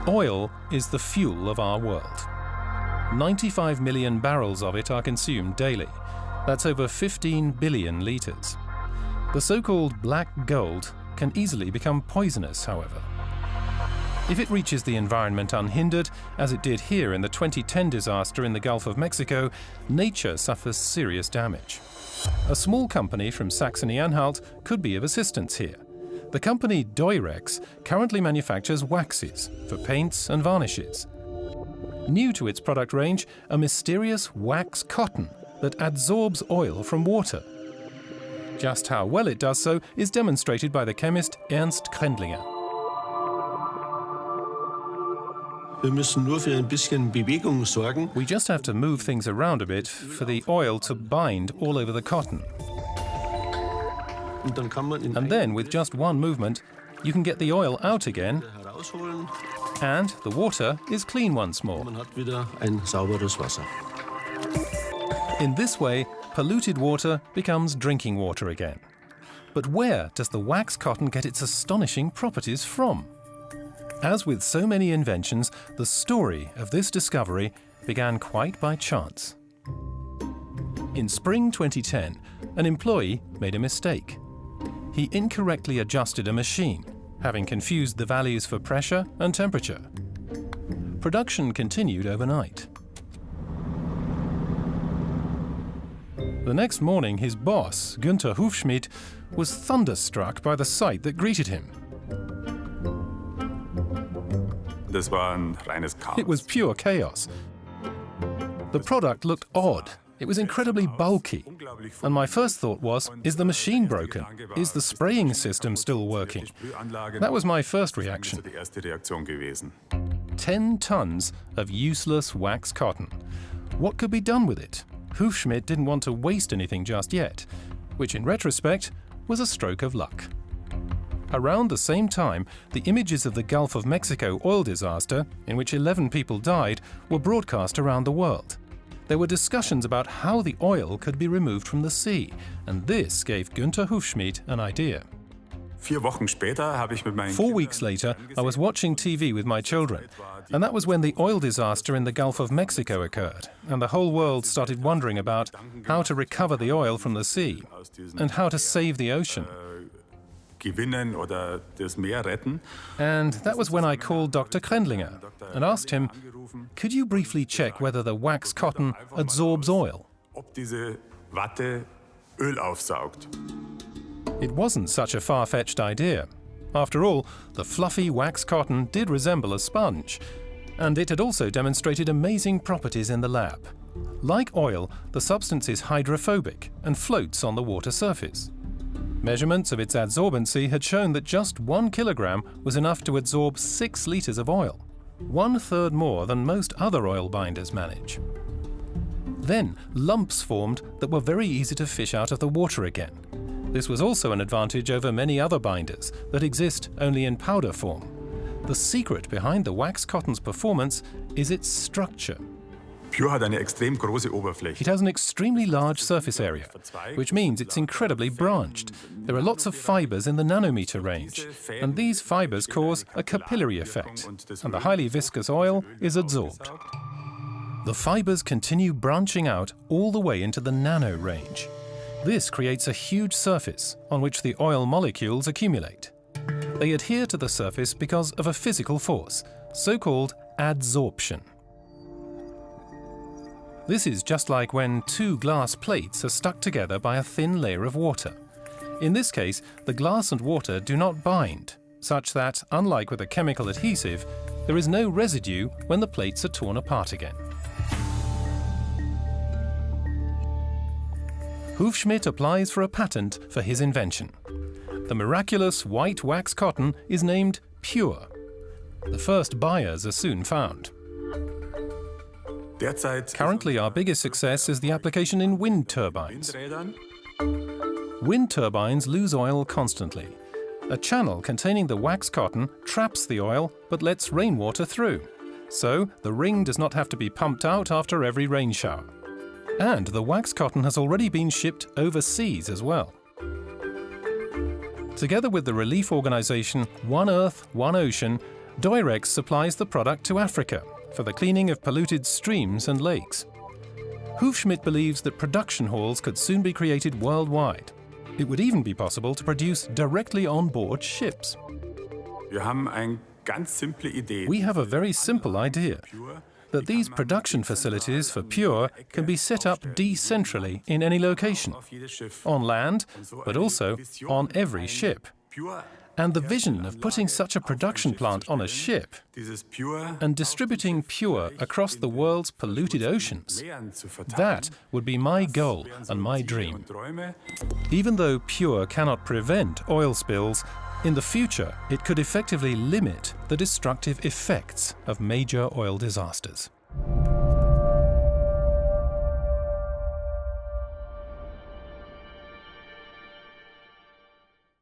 Oil is the fuel of our world. 95 million barrels of it are consumed daily. That's over 15 billion litres. The so-called black gold can easily become poisonous, however. If it reaches the environment unhindered, as it did here in the 2010 disaster in the Gulf of Mexico, nature suffers serious damage. A small company from Saxony-Anhalt could be of assistance here. The company Durex currently manufactures waxes for paints and varnishes. New to its product range, a mysterious wax cotton that adsorbs oil from water. Just how well it does so is demonstrated by the chemist Ernst Krendlinger. We just have to move things around a bit for the oil to bind all over the cotton. And then, with just one movement, you can get the oil out again, and the water is clean once more. In this way, polluted water becomes drinking water again. But where does the wax cotton get its astonishing properties from? As with so many inventions, the story of this discovery began quite by chance. In spring 2010, an employee made a mistake. He incorrectly adjusted a machine, having confused the values for pressure and temperature. Production continued overnight. The next morning, his boss, Günther Hufschmid, was thunderstruck by the sight that greeted him. It was pure chaos. The product looked odd. It was incredibly bulky. And my first thought was, is the machine broken? Is the spraying system still working? That was my first reaction. 10 tons of useless wax cotton. What could be done with it? Hufschmid didn't want to waste anything just yet, which in retrospect was a stroke of luck. Around the same time, the images of the Gulf of Mexico oil disaster, in which 11 people died, were broadcast around the world. There were discussions about how the oil could be removed from the sea, and this gave Günther Hufschmid an idea. 4 weeks later, I was watching TV with my children, and that was when the oil disaster in the Gulf of Mexico occurred, and the whole world started wondering about how to recover the oil from the sea, and how to save the ocean. And that was when I called Dr. Krendlinger and asked him, could you briefly check whether the wax cotton adsorbs oil? It wasn't such a far-fetched idea. After all, the fluffy wax cotton did resemble a sponge, and it had also demonstrated amazing properties in the lab. Like oil, the substance is hydrophobic and floats on the water surface. Measurements of its adsorbency had shown that just 1 kilogram was enough to adsorb 6 litres of oil, 1/3 more than most other oil binders manage. Then lumps formed that were very easy to fish out of the water again. This was also an advantage over many other binders that exist only in powder form. The secret behind the wax cotton's performance is its structure. It has an extremely large surface area, which means it's incredibly branched. There are lots of fibers in the nanometer range, and these fibers cause a capillary effect, and the highly viscous oil is adsorbed. The fibers continue branching out all the way into the nano range. This creates a huge surface on which the oil molecules accumulate. They adhere to the surface because of a physical force, so-called adsorption. This is just like when 2 glass plates are stuck together by a thin layer of water. In this case, the glass and water do not bind, such that, unlike with a chemical adhesive, there is no residue when the plates are torn apart again. Hufschmid applies for a patent for his invention. The miraculous white wax cotton is named Pure. The first buyers are soon found. Currently, our biggest success is the application in wind turbines. Wind turbines lose oil constantly. A channel containing the wax cotton traps the oil but lets rainwater through. So the ring does not have to be pumped out after every rain shower. And the wax cotton has already been shipped overseas as well. Together with the relief organization One Earth, One Ocean, Durex supplies the product to Africa for the cleaning of polluted streams and lakes. Hufschmidt believes that production halls could soon be created worldwide. It would even be possible to produce directly on board ships. We have a very simple idea, that these production facilities for Pure can be set up decentrally in any location, on land, but also on every ship. And the vision of putting such a production plant on a ship and distributing Pure across the world's polluted oceans, that would be my goal and my dream. Even though Pure cannot prevent oil spills, in the future it could effectively limit the destructive effects of major oil disasters.